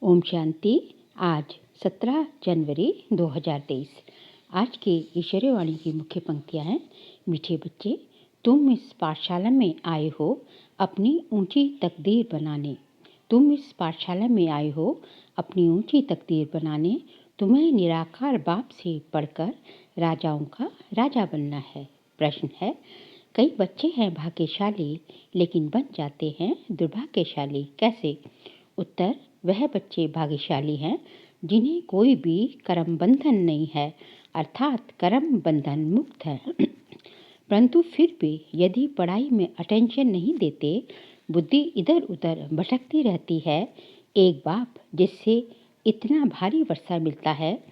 ओम शांति। आज 17 जनवरी 2023। आज के ईश्वरीय वाणी की मुख्य पंक्तियां हैं। मीठे बच्चे, तुम इस पाठशाला में आए हो अपनी ऊंची तकदीर बनाने। तुम इस पाठशाला में आए हो अपनी ऊंची तकदीर बनाने। तुम्हें निराकार बाप से पढ़कर राजाओं का राजा बनना है। प्रश्न है, कई बच्चे हैं भाग्यशाली लेकिन बन जाते हैं दुर्भाग्यशाली, कैसे? उत्तर, वह बच्चे भाग्यशाली हैं जिन्हें कोई भी कर्म बंधन नहीं है, अर्थात कर्म बंधन मुक्त है। परंतु फिर भी यदि पढ़ाई में अटेंशन नहीं देते, बुद्धि इधर उधर भटकती रहती है, एक बाप जिससे इतना भारी वर्षा मिलता है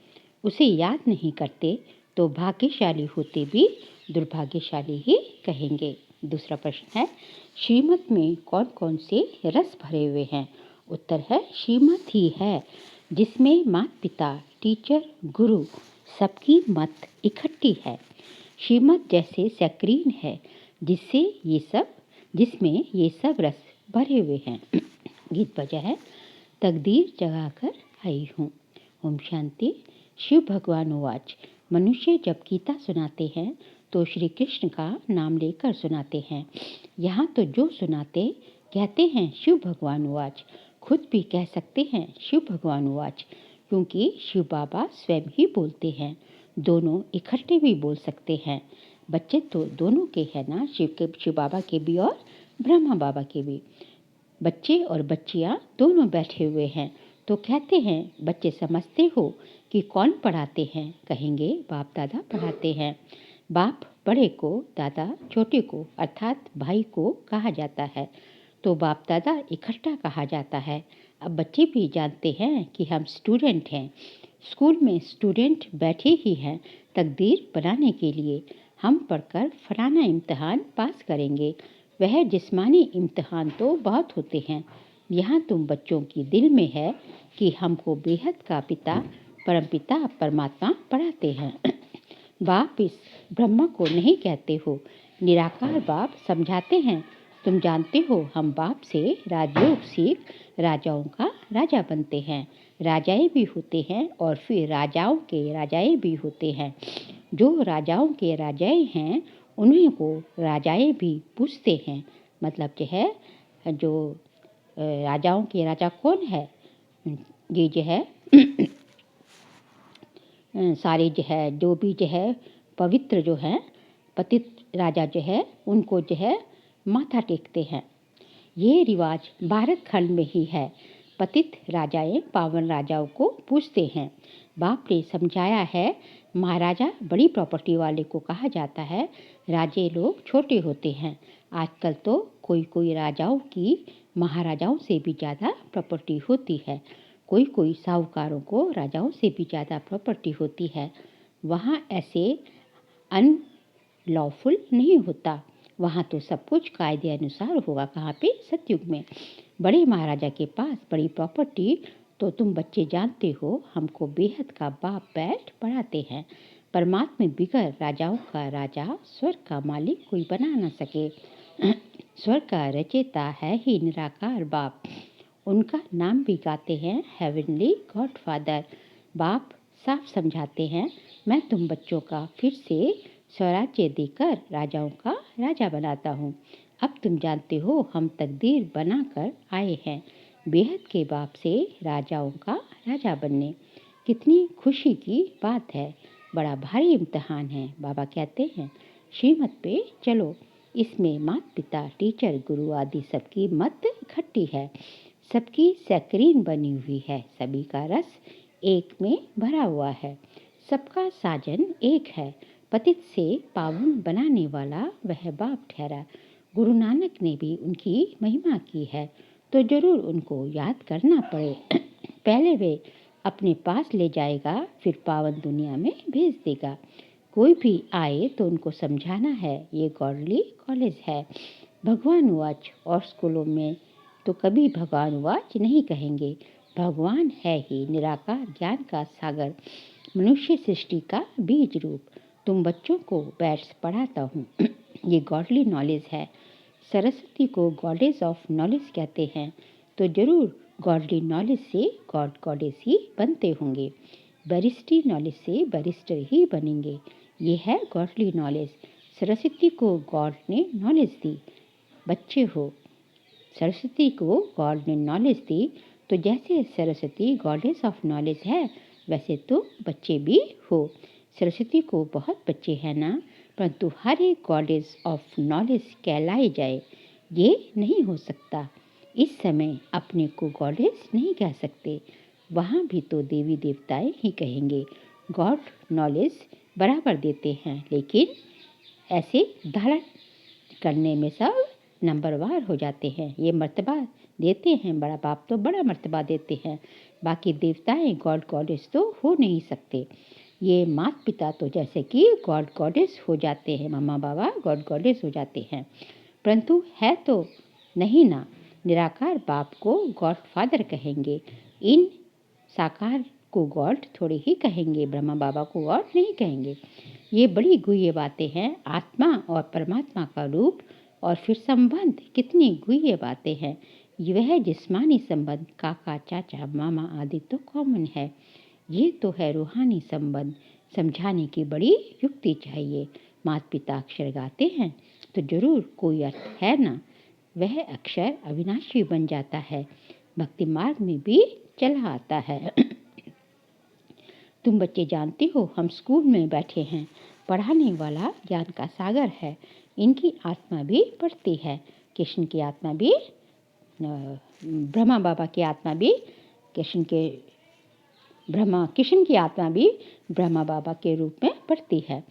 उसे याद नहीं करते, तो भाग्यशाली होते भी दुर्भाग्यशाली ही कहेंगे। दूसरा प्रश्न है, श्रीमत में कौन कौन से रस भरे हुए हैं? उत्तर है, श्रीमत ही है जिसमें माता पिता, टीचर, गुरु सबकी मत इकट्ठी है। श्रीमत जैसे सक्रीन है जिसमें ये सब रस भरे हुए हैं। गीत बजा है, तकदीर जगा कर आई हूँ। ओम शांति। शिव भगवान उवाच, मनुष्य जब गीता सुनाते हैं तो श्री कृष्ण का नाम लेकर सुनाते हैं। यहाँ तो जो सुनाते कहते हैं शिव भगवान उवाच, खुद भी कह सकते हैं शिव भगवान उवाच, क्योंकि शिव बाबा स्वयं ही बोलते हैं। दोनों इकट्ठे भी बोल सकते हैं। बच्चे तो दोनों के हैं ना, शिव बाबा के भी और ब्रह्मा बाबा के भी। बच्चे और बच्चियाँ दोनों बैठे हुए हैं तो कहते हैं, बच्चे समझते हो कि कौन पढ़ाते हैं? कहेंगे बाप दादा पढ़ाते हैं। बाप बड़े को, दादा छोटे को अर्थात भाई को कहा जाता है, तो बाप दादा इकट्ठा कहा जाता है। अब बच्चे भी जानते हैं कि हम स्टूडेंट हैं। स्कूल में स्टूडेंट बैठे ही हैं तकदीर बनाने के लिए। हम पढ़कर फलाना इम्तिहान पास करेंगे। वह जिस्मानी इम्तिहान तो बहुत होते हैं। यहाँ तुम बच्चों की दिल में है कि हमको बेहद का पिता परमपिता परमात्मा पढ़ाते हैं। बाप इस ब्रह्मा को नहीं कहते हो, निराकार बाप समझाते हैं। तुम जानते हो हम बाप से राजयोग सीख राजाओं का राजा बनते हैं। राजाएं भी होते हैं और फिर राजाओं के राजाएं भी होते हैं। जो राजाओं के राजाएं हैं उन्हीं को राजाएं भी पूछते हैं। मतलब जो है, जो राजाओं के राजा कौन है? ये जो है सारे जो है, जो भी जो है पवित्र जो है पतित राजा जो है उनको जो है माथा टेकते हैं। ये रिवाज भारत खंड में ही है। पतित राजाएं पावन राजाओं को पूछते हैं। बाप ने समझाया है, महाराजा बड़ी प्रॉपर्टी वाले को कहा जाता है, राजे लोग छोटे होते हैं। आजकल तो कोई कोई राजाओं की महाराजाओं से भी ज़्यादा प्रॉपर्टी होती है। कोई कोई साहूकारों को राजाओं से भी ज़्यादा प्रॉपर्टी होती है। वहाँ ऐसे अनलॉफुल नहीं होता। वहाँ तो सब कुछ कायदे अनुसार होगा। कहाँ पे? सतयुग में। बड़े महाराजा के पास बड़ी प्रॉपर्टी, तो तुम बच्चे जानते हो हमको बेहद का बाप बैठ पढ़ाते हैं। परमात्मा बिगड़ राजाओं का राजा, स्वर्ग का मालिक कोई बना न सके। स्वर्ग का रचयिता है ही निराकार बाप। उनका नाम भी गाते हैं हेवनली गॉड फादर। बाप साफ समझाते हैं, मैं तुम बच्चों का फिर से स्वराज्य देकर राजाओं का राजा बनाता हूँ। अब तुम जानते हो हम तकदीर बनाकर आए हैं बेहद के बाप से राजाओं का राजा बनने। कितनी खुशी की बात है। बड़ा भारी इम्तिहान है। बाबा कहते हैं, श्रीमत पे चलो। इसमें माता पिता, टीचर, गुरु आदि सबकी मत इकट्ठी है। सबकी सक्रीन बनी हुई है। सभी का रस एक में भरा हुआ है। सबका साजन एक है। पतित से पावन बनाने वाला वह बाप ठहरा। गुरु नानक ने भी उनकी महिमा की है, तो जरूर उनको याद करना पड़े। पहले वे अपने पास ले जाएगा, फिर पावन दुनिया में भेज देगा। कोई भी आए तो उनको समझाना है, ये गॉडली कॉलेज है। भगवान वाच, और स्कूलों में तो कभी भगवान वाच नहीं कहेंगे। भगवान है ही निराकार ज्ञान का सागर, मनुष्य सृष्टि का बीज रूप। तुम बच्चों को बैठ पढ़ाता हूँ। ये गॉडली नॉलेज है। सरस्वती को गॉडेस ऑफ नॉलेज कहते हैं, तो जरूर गॉडली नॉलेज से गॉड गॉडेस ही बनते होंगे। बैरिस्ट्री नॉलेज से बैरिस्टर ही बनेंगे। ये है गॉडली नॉलेज। सरस्वती को गॉड ने नॉलेज दी। बच्चे हो, सरस्वती को गॉड ने नॉलेज दी, तो जैसे सरस्वती गॉडेस ऑफ नॉलेज है, वैसे तो बच्चे भी हो। सरस्वती को बहुत बच्चे हैं ना, परंतु हर एक गॉडेस ऑफ नॉलेज कहलाए जाए, ये नहीं हो सकता। इस समय अपने को गॉडेस नहीं कह सकते, वहाँ भी तो देवी देवताएं ही कहेंगे। गॉड नॉलेज बराबर देते हैं, लेकिन ऐसे धारण करने में सब नंबरवार हो जाते हैं। ये मर्तबा देते हैं, बड़ा बाप तो बड़ा मर्तबा देते हैं, बाकी देवताएं गॉड गॉडेस तो हो नहीं सकते। ये माता पिता तो जैसे कि गॉड गॉडेस हो जाते हैं, मम्मा बाबा गॉड गॉडेस हो जाते हैं, परंतु है तो नहीं ना। निराकार बाप को गॉड फादर कहेंगे, इन साकार को गॉड थोड़ी ही कहेंगे, ब्रह्मा बाबा को गॉड नहीं कहेंगे। ये बड़ी गुह्य बातें हैं। आत्मा और परमात्मा का रूप और फिर संबंध कितनी गुह्य बातें हैं। वह जिस्मानी संबंध काका चाचा मामा आदि तो कॉमन है, ये तो है रूहानी संबंध। समझाने की बड़ी युक्ति चाहिए। माता पिता अक्षर गाते हैं तो जरूर कोई अर्थ है ना। वह अक्षर अविनाशी बन जाता है, भक्ति मार्ग में भी चला आता है। तुम बच्चे जानते हो, हम स्कूल में बैठे हैं, पढ़ाने वाला ज्ञान का सागर है। इनकी आत्मा भी पढ़ती है। कृष्ण की आत्मा भी, ब्रह्मा बाबा की आत्मा भी, कृष्ण की आत्मा भी ब्रह्मा बाबा के रूप में पढ़ती है।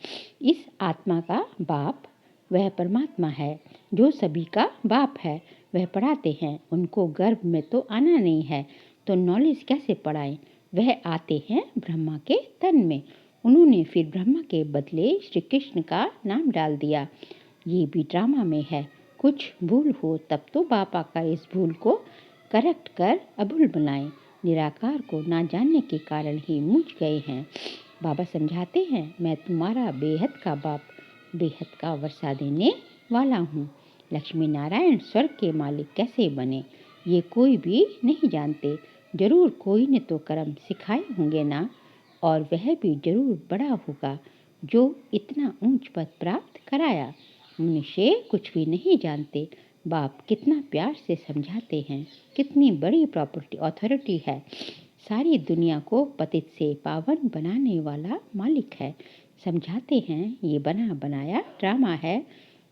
इस आत्मा का बाप वह परमात्मा है, जो सभी का बाप है। वह पढ़ाते हैं। उनको गर्भ में तो आना नहीं है, तो नॉलेज कैसे पढ़ाएं। वह आते हैं ब्रह्मा के तन में। उन्होंने फिर ब्रह्मा के बदले श्री कृष्ण का नाम डाल दिया। ये भी ड्रामा में है। कुछ भूल हो तब तो बाप आकर इस भूल को करेक्ट कर अभूल बनाए। निराकार को ना जानने के कारण ही मूझ गए हैं। बाबा समझाते हैं, मैं तुम्हारा बेहद का बाप, बेहद का वर्षा देने वाला हूँ। लक्ष्मी नारायण स्वर्ग के मालिक कैसे बने, ये कोई भी नहीं जानते। जरूर कोई ने तो कर्म सिखाए होंगे ना, और वह भी जरूर बड़ा होगा जो इतना ऊंच पद प्राप्त कराया। मनुष्य कुछ भी नहीं जानते। बाप कितना प्यार से समझाते हैं, कितनी बड़ी प्रॉपर्टी अथॉरिटी है। सारी दुनिया को पतित से पावन बनाने वाला मालिक है। समझाते हैं, ये बना बनाया ड्रामा है,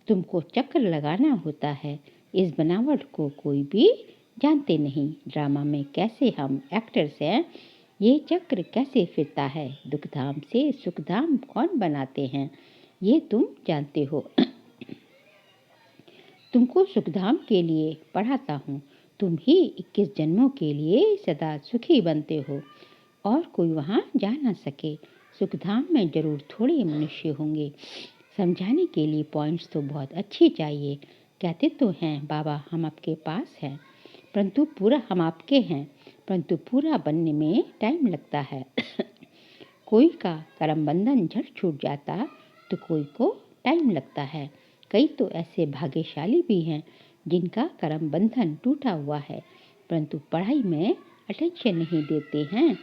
तुमको चक्र लगाना होता है। इस बनावट को कोई भी जानते नहीं। ड्रामा में कैसे हम एक्टर्स हैं, ये चक्र कैसे फिरता है। दुखधाम से सुखधाम कौन बनाते हैं, ये तुम जानते हो। तुमको सुखधाम के लिए पढ़ाता हूँ। तुम ही 21 जन्मों के लिए सदा सुखी बनते हो, और कोई वहाँ जा ना सके। सुखधाम में जरूर थोड़े मनुष्य होंगे। समझाने के लिए पॉइंट्स तो बहुत अच्छी चाहिए। कहते तो हैं बाबा हम आपके पास हैं, परंतु पूरा हम आपके हैं, परंतु पूरा बनने में टाइम लगता है। कोई का कर्म बंधन झट छूट जाता, तो कोई को टाइम लगता है। कई तो ऐसे भाग्यशाली भी हैं जिनका कर्म बंधन टूटा हुआ है, परंतु पढ़ाई में अटेंशन नहीं देते हैं,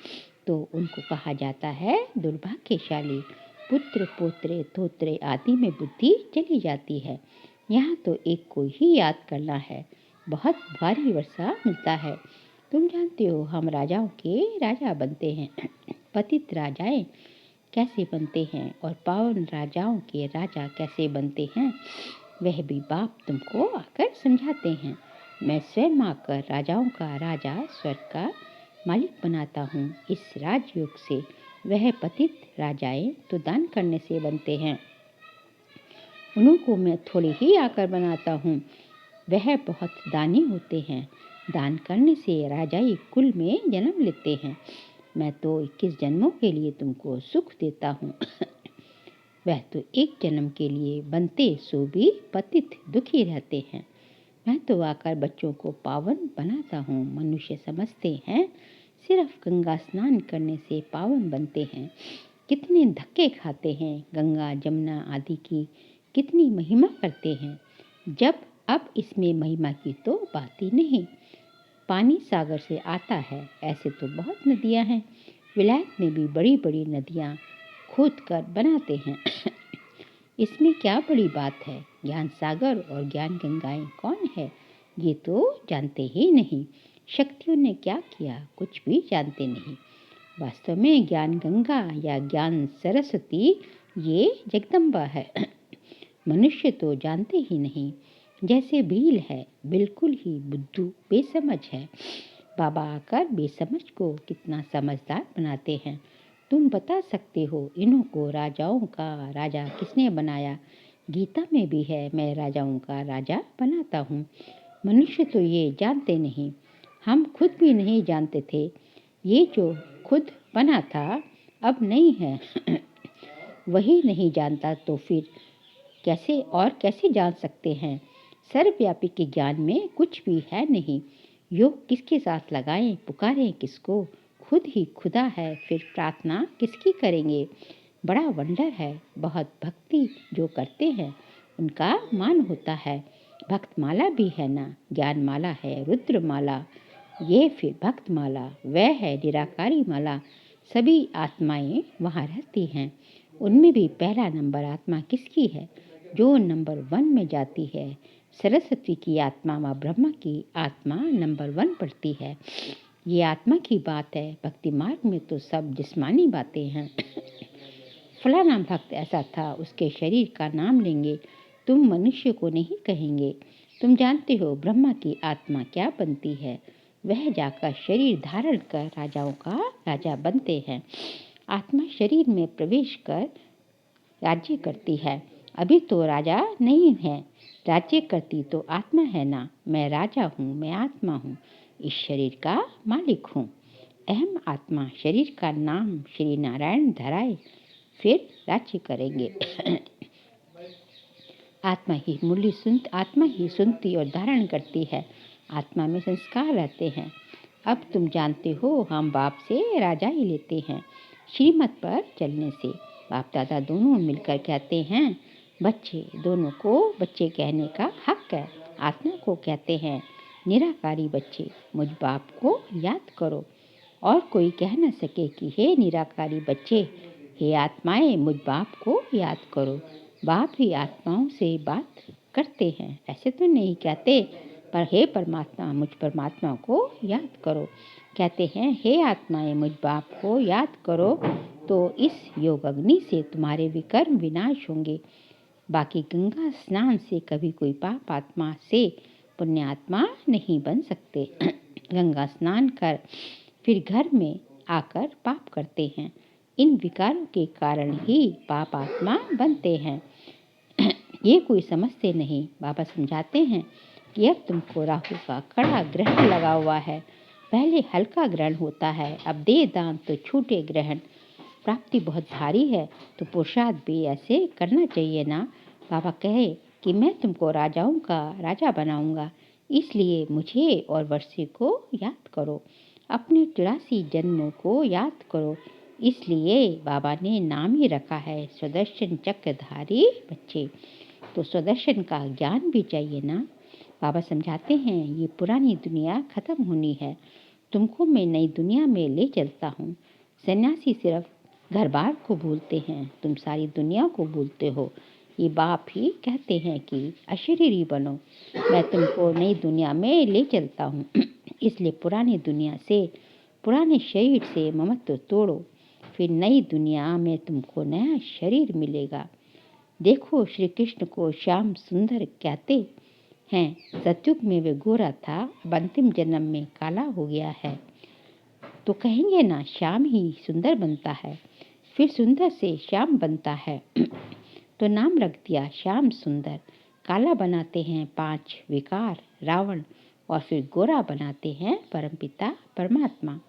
तो उनको कहा जाता है दुर्भाग्यशाली। पुत्र पोत्रे तोत्रे आदि में बुद्धि चली जाती है। यहाँ तो एक को ही याद करना है, बहुत भारी वर्षा मिलता है। तुम जानते हो हम राजाओं के राजा बनते हैं। पतित राजाएं कैसे बनते हैं और पावन राजाओं के राजा कैसे बनते हैं, वह भी बाप तुमको आकर समझाते हैं। मैं स्वयं आकर राजाओं का राजा स्वर्ग का मालिक बनाता हूँ। इस राजयोग से वह पतित राजाएं तो दान करने से बनते हैं, उन्हों को मैं थोड़ी ही आकर बनाता हूँ। वह बहुत दानी होते हैं, दान करने से राजाई कुल में जन्म लेते हैं। मैं तो 21 जन्मों के लिए तुमको सुख देता हूँ। वह तो एक जन्म के लिए बनते सो भी पतित दुखी रहते हैं। मैं तो आकर बच्चों को पावन बनाता हूँ। मनुष्य समझते हैं सिर्फ गंगा स्नान करने से पावन बनते हैं। कितने धक्के खाते हैं। गंगा जमुना आदि की कितनी महिमा करते हैं, जब अब इसमें महिमा की तो बात ही नहीं। पानी सागर से आता है। ऐसे तो बहुत नदियाँ हैं। विलायत में भी बड़ी बड़ी नदियाँ खोद कर बनाते हैं। इसमें क्या बड़ी बात है? ज्ञान सागर और ज्ञान गंगाएं कौन है, ये तो जानते ही नहीं। शक्तियों ने क्या किया, कुछ भी जानते नहीं। वास्तव में ज्ञान गंगा या ज्ञान सरस्वती ये जगदम्बा है। मनुष्य तो जानते ही नहीं। जैसे भील है, बिल्कुल ही बुद्धू बेसमझ है। बाबा आकर बेसमझ को कितना समझदार बनाते हैं। तुम बता सकते हो इन्हों को राजाओं का राजा किसने बनाया? गीता में भी है, मैं राजाओं का राजा बनाता हूँ। मनुष्य तो ये जानते नहीं। हम खुद भी नहीं जानते थे। ये जो खुद बना था अब नहीं है। वही नहीं जानता तो फिर कैसे जान सकते हैं? सर्वव्यापी के ज्ञान में कुछ भी है नहीं। योग किसके साथ लगाएं, पुकारें किसको? खुद ही खुदा है, फिर प्रार्थना किसकी करेंगे? बड़ा वंडर है। बहुत भक्ति जो करते हैं उनका मान होता है। भक्त माला भी है ना, ज्ञान माला है, रुद्र माला, ये फिर भक्त माला, वह है निराकारी माला। सभी आत्माएं वहाँ रहती हैं। उनमें भी पहला नंबर आत्मा किसकी है? जो नंबर 1 में जाती है। सरस्वती की आत्मा व ब्रह्मा की आत्मा नंबर 1 पढ़ती है। ये आत्मा की बात है। भक्ति मार्ग में तो सब जिस्मानी बातें हैं। फलाना भक्त ऐसा था, उसके शरीर का नाम लेंगे, तुम मनुष्य को नहीं कहेंगे। तुम जानते हो ब्रह्मा की आत्मा क्या बनती है? वह जाकर शरीर धारण कर राजाओं का राजा बनते हैं। आत्मा शरीर में प्रवेश कर राज्य करती है। अभी तो राजा नहीं है, राज्य करती तो आत्मा है ना। मैं राजा हूँ, मैं आत्मा हूँ, इस शरीर का मालिक हूँ। अहम आत्मा शरीर का नाम श्री नारायण धराए, फिर राज्य करेंगे। आत्मा ही सुनती और धारण करती है। आत्मा में संस्कार रहते हैं। अब तुम जानते हो हम बाप से राजा ही लेते हैं, श्रीमत पर चलने से। बाप दादा दोनों मिलकर कहते हैं बच्चे, दोनों को बच्चे कहने का हक है। आत्मा को कहते हैं निराकारी बच्चे, मुझ बाप को याद करो। और कोई कह न सके कि हे निराकारी बच्चे, हे आत्माएं मुझ बाप को याद करो। बाप ही आत्माओं से बात करते हैं, ऐसे तो नहीं कहते। पर हे परमात्मा, मुझ परमात्मा को याद करो। कहते हैं हे आत्माएं मुझ बाप को याद करो, तो इस योग अग्नि से तुम्हारे विकर्म विनाश होंगे। बाकी गंगा स्नान से कभी कोई पाप आत्मा से पुण्य आत्मा नहीं बन सकते। गंगा स्नान कर फिर घर में आकर पाप करते हैं। इन विकारों के कारण ही पाप आत्मा बनते हैं। ये कोई समझते नहीं। बाबा समझाते हैं कि अब तुमको राहु का कड़ा ग्रहण लगा हुआ है। पहले हल्का ग्रहण होता है, अब दे दान तो छूटे ग्रहण। प्राप्ति बहुत भारी है तो पुरुषार्थ भी ऐसे करना चाहिए ना। बाबा कहे कि मैं तुमको राजाओं का राजा बनाऊंगा, इसलिए मुझे और वर्षे को याद करो। अपने 83 जन्मों को याद करो। इसलिए बाबा ने नाम ही रखा है सुदर्शन चक्रधारी बच्चे। तो सुदर्शन का ज्ञान भी चाहिए ना। बाबा समझाते हैं ये पुरानी दुनिया खत्म होनी है, तुमको मैं नई दुनिया में ले चलता हूँ। सन्यासी सिर्फ घर बार को भूलते हैं, तुम सारी दुनिया को भूलते हो। ये बाप ही कहते हैं कि अशरीरी बनो, मैं तुमको नई दुनिया में ले चलता हूँ। इसलिए पुरानी दुनिया से, पुराने शरीर से ममत्व तोड़ो, फिर नई दुनिया में तुमको नया शरीर मिलेगा। देखो श्री कृष्ण को श्याम सुंदर कहते हैं। सतयुग में वे गोरा था, अब अंतिम जन्म में काला हो गया है। तो कहेंगे ना श्याम ही सुंदर बनता है, फिर सुंदर से श्याम बनता है। तो नाम रख दिया श्याम सुंदर। काला बनाते हैं 5 विकार रावण, और फिर गोरा बनाते हैं परमपिता परमात्मा।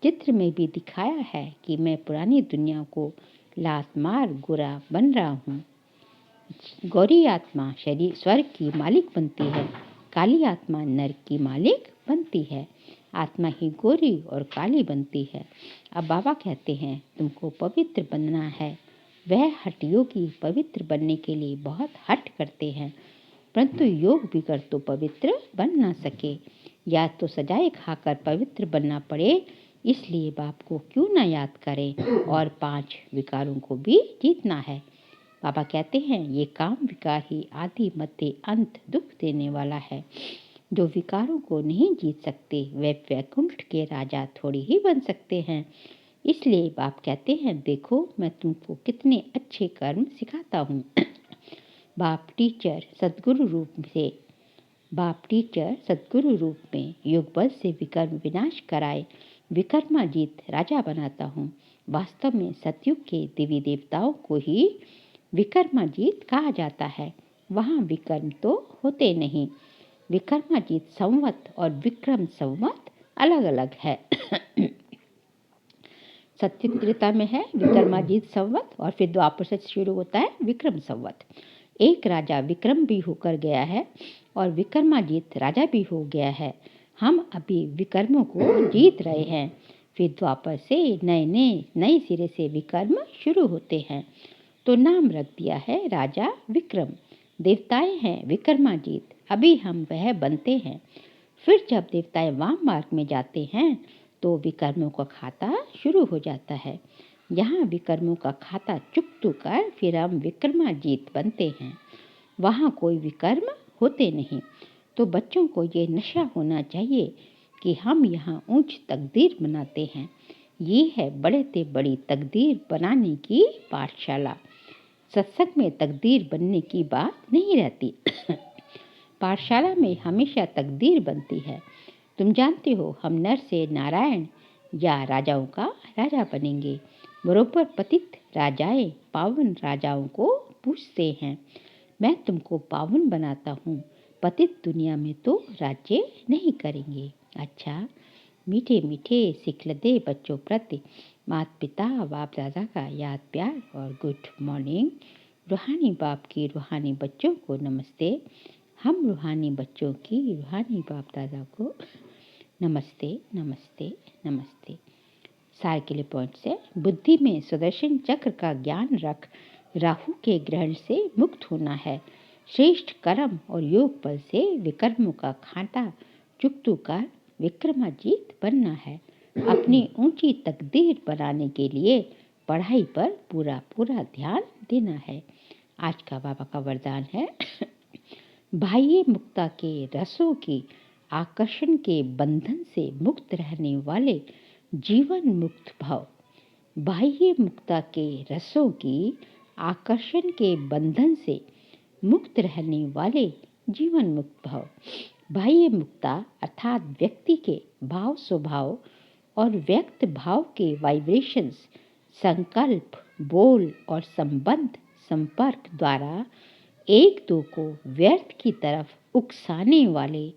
चित्र में भी दिखाया है कि मैं पुरानी दुनिया को लात मार गोरा बन रहा हूँ। गौरी आत्मा शरीर स्वर्ग की मालिक बनती है, काली आत्मा नरक की मालिक बनती है। आत्मा ही गोरी और काली बनती है। अब बाबा कहते हैं तुमको पवित्र बनना है। वह हठ योगी पवित्र बनने के लिए बहुत हठ करते हैं, परंतु योग बिगड़ तो पवित्र बन ना सके। या तो सजाए खाकर पवित्र बनना पड़े, इसलिए बाप को क्यों ना याद करें और 5 विकारों को भी जीतना है। बाबा कहते हैं ये काम विकार ही आदि मध्य अंत दुख देने वाला है। जो विकारों को नहीं जीत सकते वे वैकुंठ के राजा थोड़ी ही बन सकते हैं। इसलिए बाप कहते हैं देखो मैं तुमको कितने अच्छे कर्म सिखाता हूँ। बाप टीचर सद्गुरु रूप में योग बल से विकर्म विनाश कराए विकर्माजीत राजा बनाता हूँ। वास्तव में सतयुग के देवी देवताओं को ही विकर्माजीत कहा जाता है। वहाँ विकर्म तो होते नहीं। विकर्माजीत संवत और विक्रम संवत अलग अलग है। सत्युग त्रेता में है विक्रमाजीत संवत और फिर द्वापर से शुरू होता है विक्रम संवत। एक राजा विक्रम भी होकर गया है और विक्रमाजीत राजा भी हो गया है। हम अभी विकर्मों को जीत रहे हैं। फिर द्वापर से नए सिरे से विकर्म शुरू होते हैं। तो नाम रख दिया है राजा विक्रम। देवताएं हैं विक्रमाजीत। अभी हम वह बनते हैं। फिर जब देवताएं वाम मार्ग में जाते हैं तो विकर्मों का खाता शुरू हो जाता है। यहाँ विकर्मों का खाता चुकतू कर फिर हम विक्रमाजीत बनते हैं। वहाँ कोई विकर्म होते नहीं। तो बच्चों को ये नशा होना चाहिए कि हम यहाँ ऊंच तकदीर बनाते हैं। ये है बड़े से बड़ी तकदीर बनाने की पाठशाला। सत्संग में तकदीर बनने की बात नहीं रहती। पाठशाला में हमेशा तकदीर बनती है। तुम जानते हो हम नर से नारायण या राजाओं का राजा बनेंगे। बरोबर पतित राजाएं पावन राजाओं को पूछते हैं मैं तुमको पावन बनाता हूँ, पतित दुनिया में तो राज्य नहीं करेंगे। अच्छा मीठे मीठे सिखलदे बच्चों प्रति माता पिता बाप दादा का याद प्यार और गुड मॉर्निंग। रूहानी बाप की रूहानी बच्चों को नमस्ते। हम रूहानी बच्चों की रूहानी बाप दादा को नमस्ते नमस्ते नमस्ते। सार के लिए पॉइंट से बुद्धि में सुदर्शन चक्र का ज्ञान रख राहु के ग्रहण से मुक्त होना है। श्रेष्ठ कर्म और योग बल से विकर्मों का खाता चुकतू कर विक्रमाजीत बनना है। अपनी ऊंची तकदीर बनाने के लिए पढ़ाई पर पूरा ध्यान देना है। आज का बाबा का वरदान है बाह्य मुक्ता के रसों की आकर्षण के बंधन से मुक्त रहने वाले जीवन मुक्त भाव। बाह्य मुक्ता के रसों की आकर्षण के बंधन से मुक्त रहने वाले जीवन मुक्त भाव। बाह्य मुक्ता अर्थात व्यक्ति के भाव स्वभाव और व्यक्त भाव के वाइब्रेशंस, संकल्प, बोल और संबंध संपर्क द्वारा एक दो को व्यर्थ की तरफ उकसाने वाले,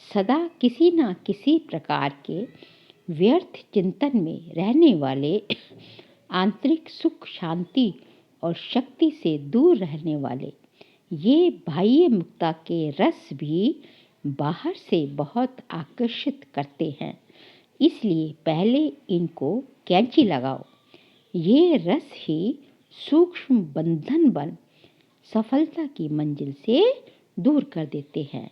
सदा किसी न किसी प्रकार के व्यर्थ चिंतन में रहने वाले, आंतरिक सुख शांति और शक्ति से दूर रहने वाले। ये बाह्य मुक्ता के रस भी बाहर से बहुत आकर्षित करते हैं, इसलिए पहले इनको कैंची लगाओ। ये रस ही सूक्ष्म बंधन बन सफलता की मंजिल से दूर कर देते हैं।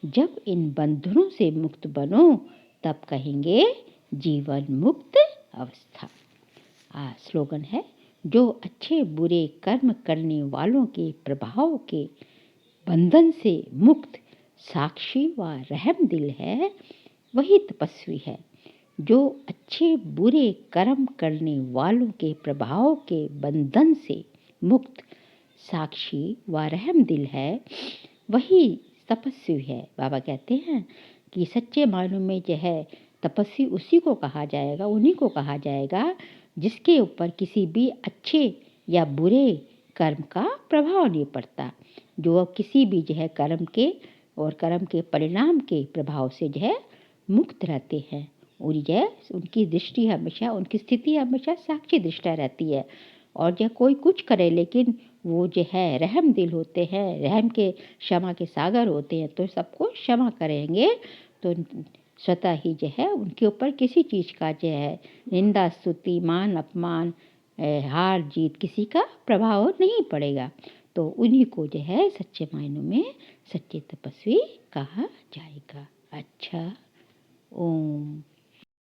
जब इन बंधनों से मुक्त बनो तब कहेंगे जीवन मुक्त अवस्था। स्लोगन है जो अच्छे बुरे कर्म करने वालों के प्रभाव के बंधन से मुक्त साक्षी व रहम दिल है वही तपस्वी है। जो अच्छे बुरे कर्म करने वालों के प्रभाव के बंधन से मुक्त साक्षी व रहम दिल है वही तपस्वी है। बाबा कहते हैं कि सच्चे मायनों में जो है तपस्वी उसी को कहा जाएगा, उन्हीं को कहा जाएगा जिसके ऊपर किसी भी अच्छे या बुरे कर्म का प्रभाव नहीं पड़ता। जो किसी भी जो है कर्म के और कर्म के परिणाम के प्रभाव से जो है मुक्त रहते हैं और जो है उनकी दृष्टि हमेशा, उनकी स्थिति हमेशा साक्षी दृष्टा रहती है। और जो कोई कुछ करे लेकिन वो जो है रहम दिल होते हैं, रहम के क्षमा के सागर होते हैं, तो सबको क्षमा करेंगे तो स्वतः ही जो है उनके ऊपर किसी चीज़ का जो है निंदा स्तुति मान अपमान हार जीत किसी का प्रभाव नहीं पड़ेगा। तो उन्हीं को जो है सच्चे मायनों में सच्चे तपस्वी कहा जाएगा। अच्छा, ओम